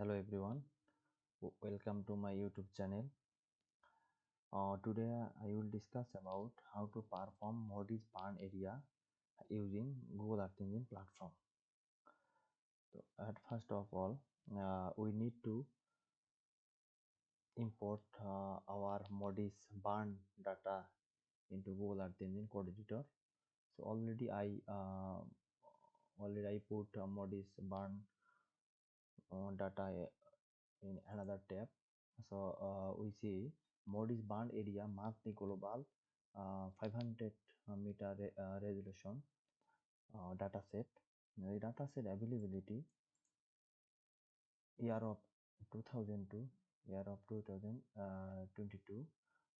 Hello everyone, welcome to my YouTube channel. Today I will discuss about how to perform Modi's burn area using Google Earth Engine platform. So at first of all, we need to import our Modi's burn data into Google Earth Engine code editor. So already I put Modi's burn data in another tab. So we see Modi's band area mark the global 500 meter resolution dataset. The dataset availability year of 2002, year of 2022.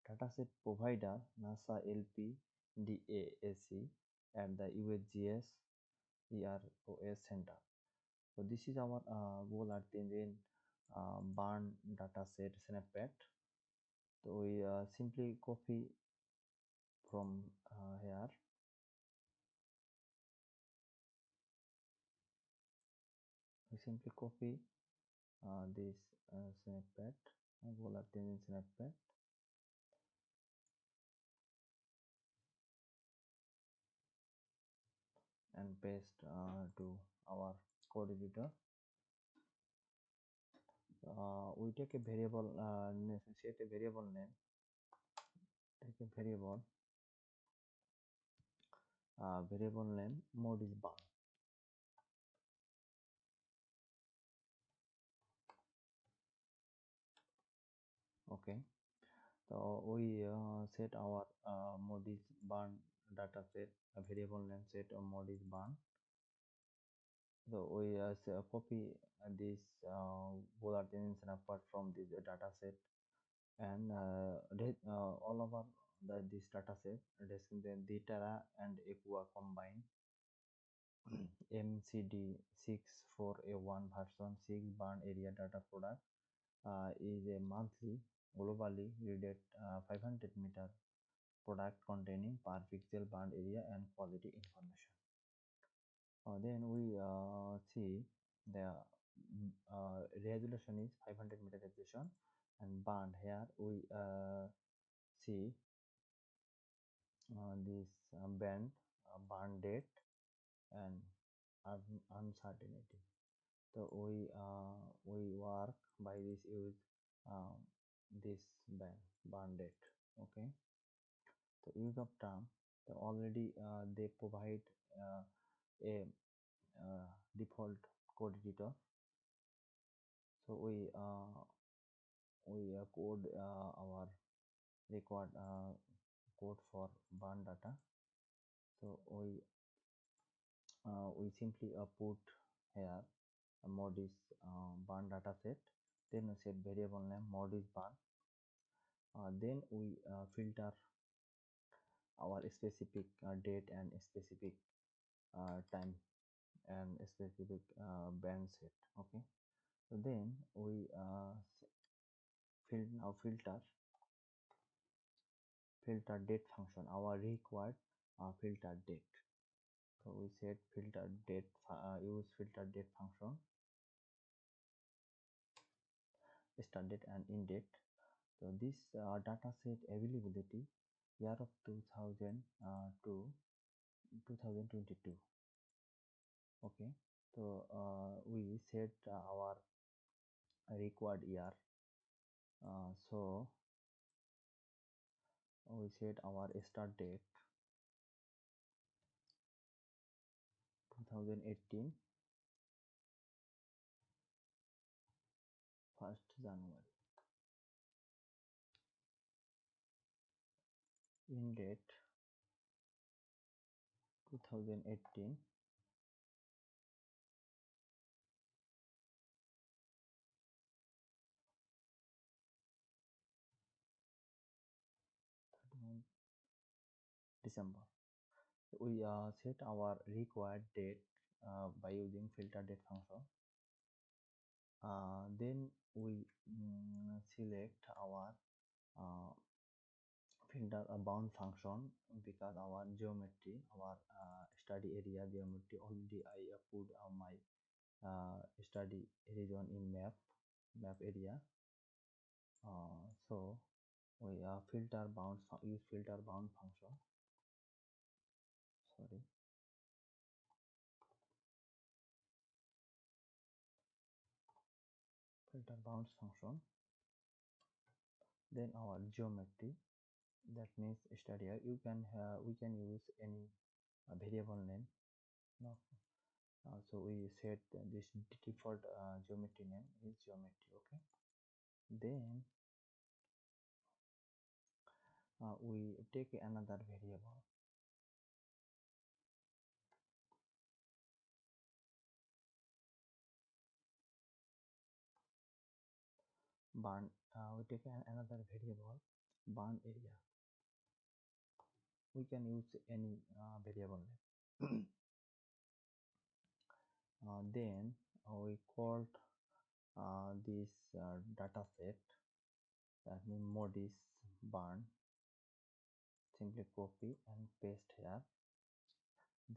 Dataset provider NASA LP DAAC at the USGS EROS Center. So this is our Google Earth Engine burn dataset snippet. So we simply copy from here. We simply copy this snippet, Google Earth Engine snippet, and paste to our code editor. We take a variable, set a variable name, take a variable name mode is bar. Okay, so we set our mode is burn data set, a variable name set mode is burn. So we copy this Google Earth Engine apart from this data set, and all over this data set, the data and aqua combined MCD64A1 version 6 burn area data product is a monthly globally readed 500 meter product containing per pixel burn area and quality information. Then we see the resolution is 500 meter resolution, and band here we see this band band date and uncertainty. So we work by this use this band date. Okay, so use of term, so already they provide a default code editor. So we code our required code for burn data. So we simply put here mode is burn data set, then we set variable name mode is burn. Then we filter our specific date and specific time and specific band set. Okay, so then we filter date function, our required filter date. So we set filter date, use filter date function, start date and end date. So this data set availability year of 2000 to 2022. Okay, so we set our required year. So we set our start date 2018 1st January. In date 2018 December. We set our required date by using filter date function. Then we select our filter a bound function, because our geometry, our study area geometry, already I put my study region in map. map area. So we filter bounds use filter bound function. Sorry, filter bounds function. Then our geometry, that means study here. You can we can use any variable name. No, so we set this default geometry name is geometry. Okay. Then we take another variable burn. We take another variable burn area. We can use any variable name. Then we called this data set, that means modis burn. Simply copy and paste here.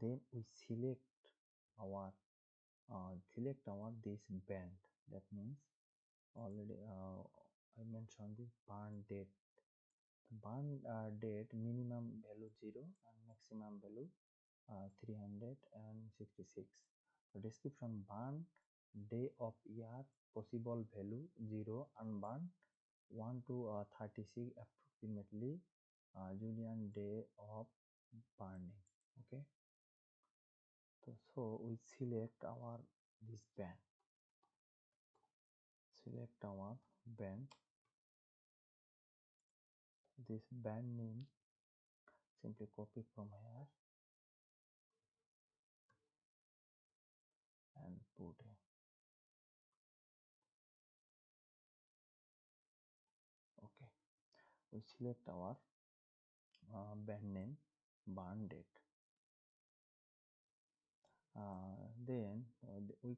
Then we select our this band. That means already I mentioned this burn date. The burn date minimum value 0 and maximum value 366. The description burn day of year, possible value 0, unburned 1 to 36 approximately Julian day of burning. Okay, so we select our this band, select our band, this band name, simply copy from here and put in. Okay, we select our band name, burn date. Then we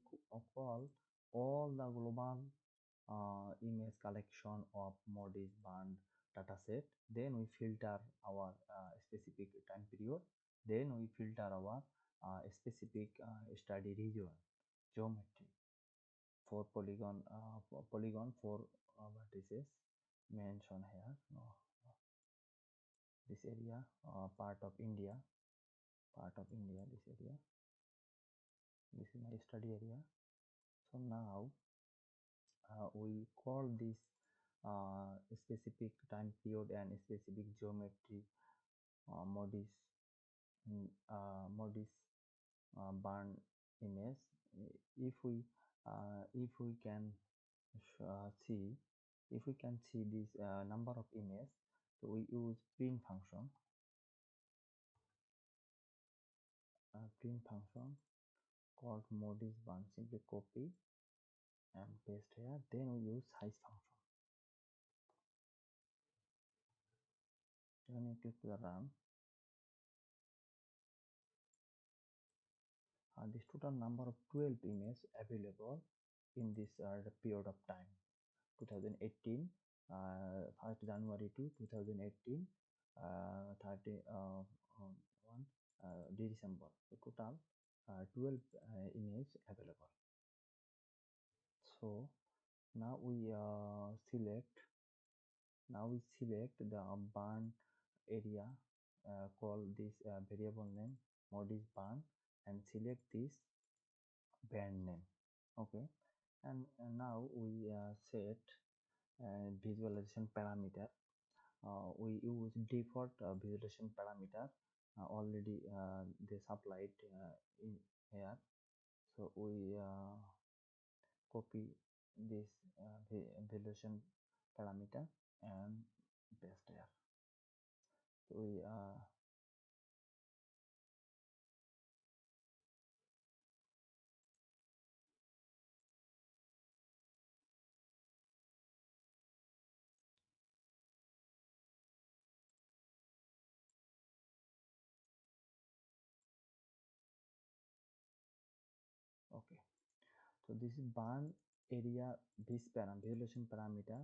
call all the global image collection of modis band dataset. Then we filter our specific time period. Then we filter our specific study region, geometry for polygon for vertices mentioned here. This area part of India, this area. This is my study area. So now we call this specific time period and specific geometry modis modis burn image. If we can see, if we can see this number of images, so we use print function. Print function called modis burn. Simply copy and paste here. Then we use size function. Then you click the run. This total number of 12 images available in this period of time, 2018, 1st January to 2018, 1 December. So total 12 images available. So now we select the burn area, call this variable name modis burn, and select this band name. Okay, and now we set visualization parameter. We use default visualization parameter already they supplied in here. So we copy this visualization parameter and paste here. So we okay. So this is burn area visualization parameter.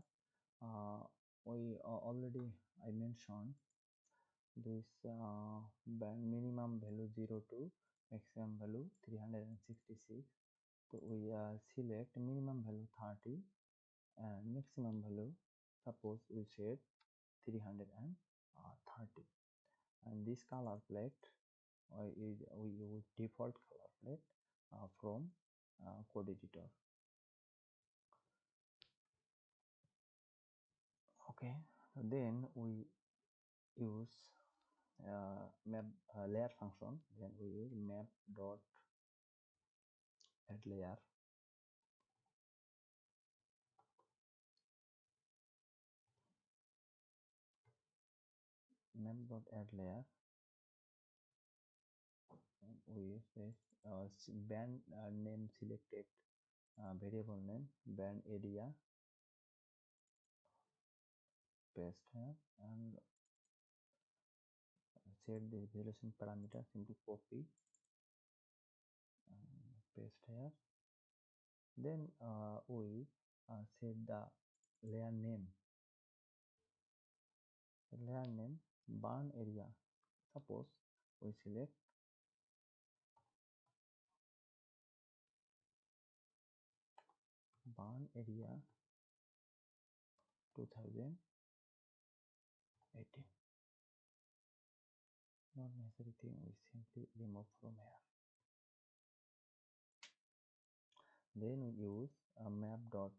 We already I mentioned this band minimum value 0 to maximum value 366. So we select minimum value 30 and maximum value, suppose we set 330, and this color plate we use default color plate from code editor. Okay, so then we use map layer function. Then we use map dot add layer. Map dot add layer. And we use this band name selected, variable name, band area, paste here, and set the resolution parameter. Simply copy and paste here. Then we set the layer name. Layer name burn area. Suppose we select burn area 2018. Not necessary thing, we simply remove from here. Then we use map dot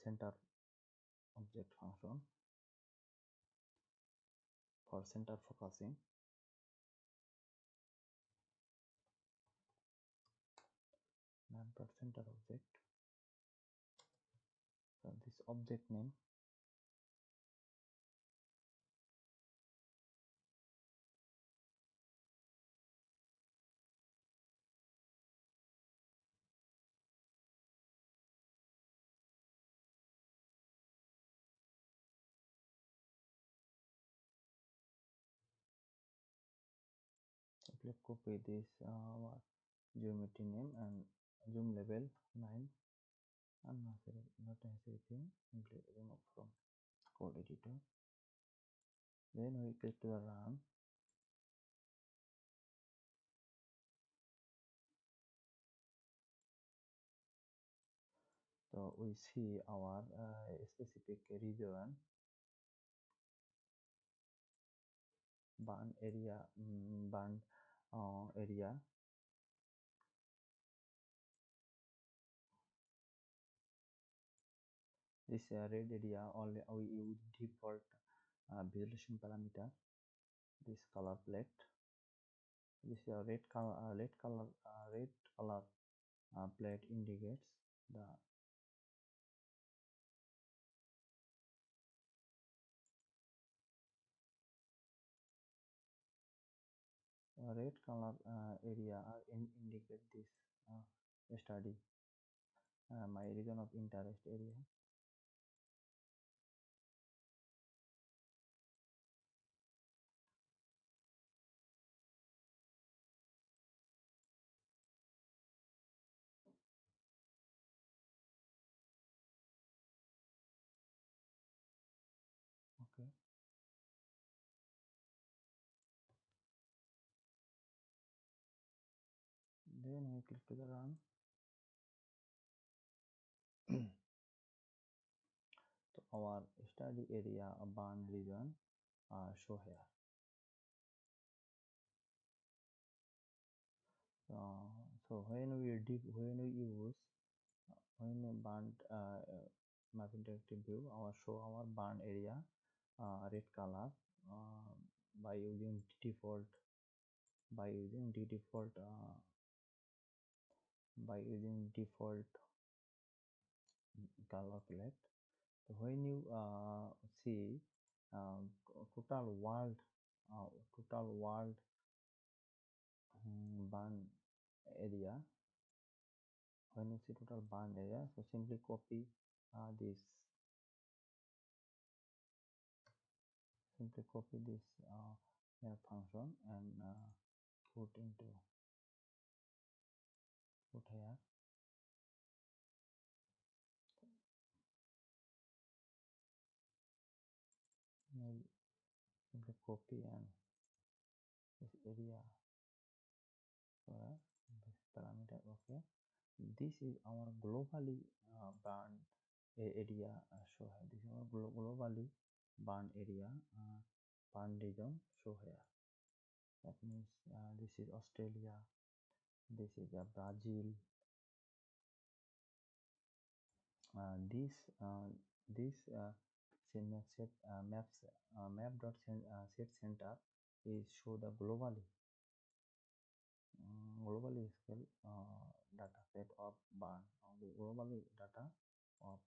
center object function for center focusing. Map dot center object. So this object name simply copy this geometry name and zoom level 9. Unnecessary, not necessary thing, simply remove from code editor. Then we click to the run. So we see our specific region, burn area, burn area. This red area only we use default visualization parameter. This color plate. This red color plate indicates the red color area indicate this study, my region of interest area. Okay, then we click to the run. So our study area burn region show here. So when we use when we burn map interactive view, show our burn area red color by using default color palette. So when you see total world burn area, when you see total burn area, so simply copy this map function and put here. Maybe simply copy and this area this parameter. Okay, this is our globally burned area show here. This is our globally burned area, burned region show here. That means this is Australia, this is Brazil. This set maps map.set center is show the globally scale data set of burn, globally data of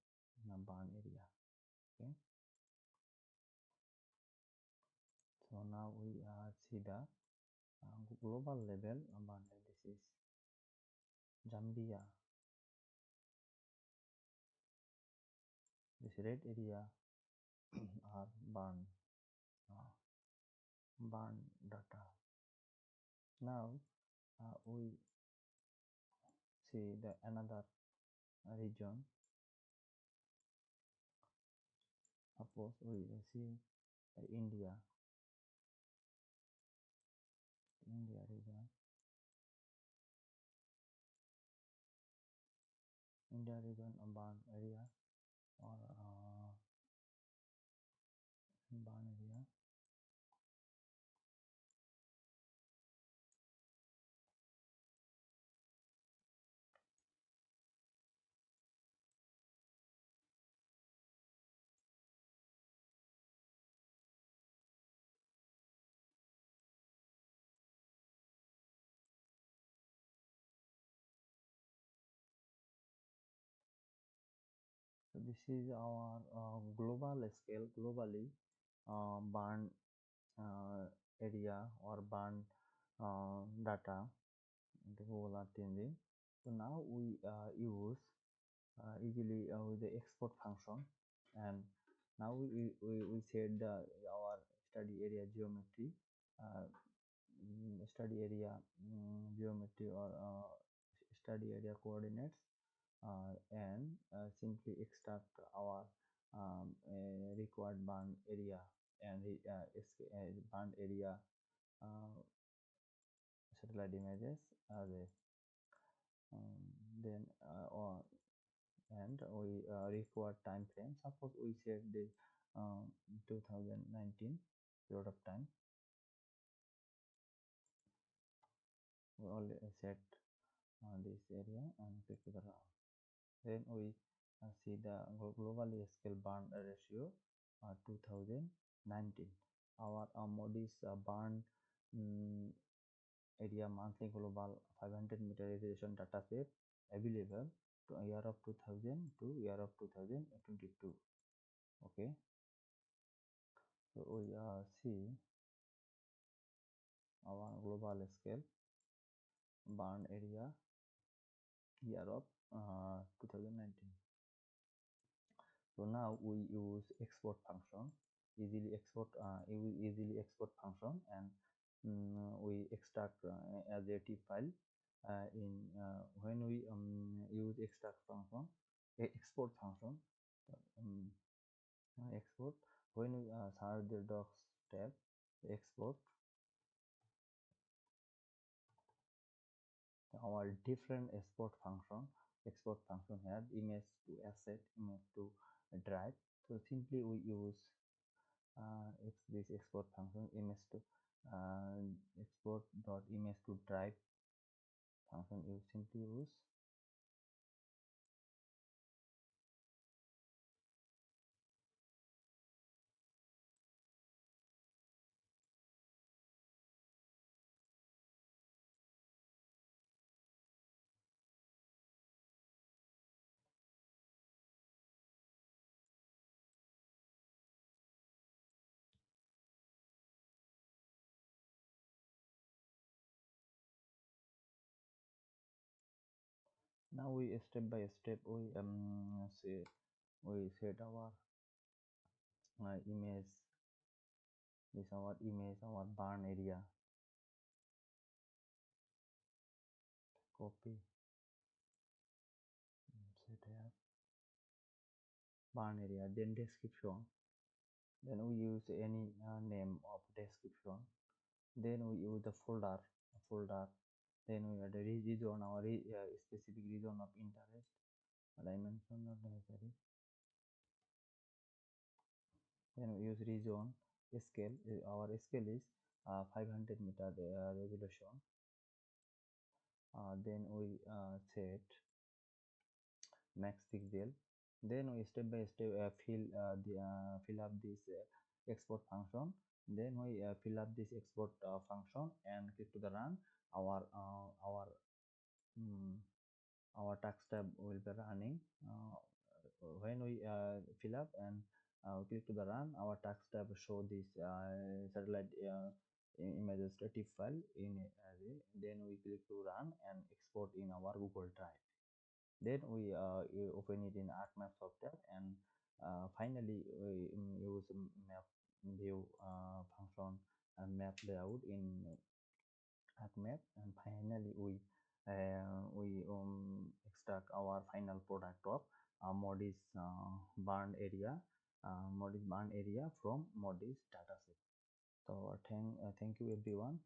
burn area. Okay, so now we see the global level burn. This is Zambia. This red area are uh, burn data. Now we see the another region. Suppose we see India region. India region burn area or burn area. So this is our global scale, globally burn area or burn data into Google Earth engine. So now we use easily with the export function, and now we set our study area geometry, study area geometry or study area coordinates, and simply extract our required burn area and burn area satellite images as a then or and we require time frame. Suppose we set the 2019 period of time. We already set this area and click the round. Then we see the globally scale burn ratio 2019. Our MODIS burn area monthly global 500 meter resolution data set available to year of 2000 to year of 2022. Okay, so we see our global scale burn area year of 2019. So now we use export function, easily export function, and we extract as a TIFF file in when we use extract function, export function, export, when we search the docs tab, export our different export function here, image to asset, image to drive. So simply we use this export function, image to export dot image to drive function. You simply use now we step by step we set our image. This our image, our burn area. Copy, set here burn area, then description. Then we use any name of description. Then we use the folder. Then we add the region, our specific region of interest. Dimension not necessary. Then we use region scale. Our scale is 500 meter resolution. Then we set max pixel. Then we step by step fill up this export function. Then we fill up this export function and click to the run. Um, our task tab will be running. When we fill up and click to the run, our task tab show this satellite images TIFF file in array. Then we click to run and export in our Google Drive. Then we open it in ArcMap software, and finally we use map view function and map layout in ArcMap, and finally we extract our final product of Modi's burned area, from Modi's dataset. So thank you everyone.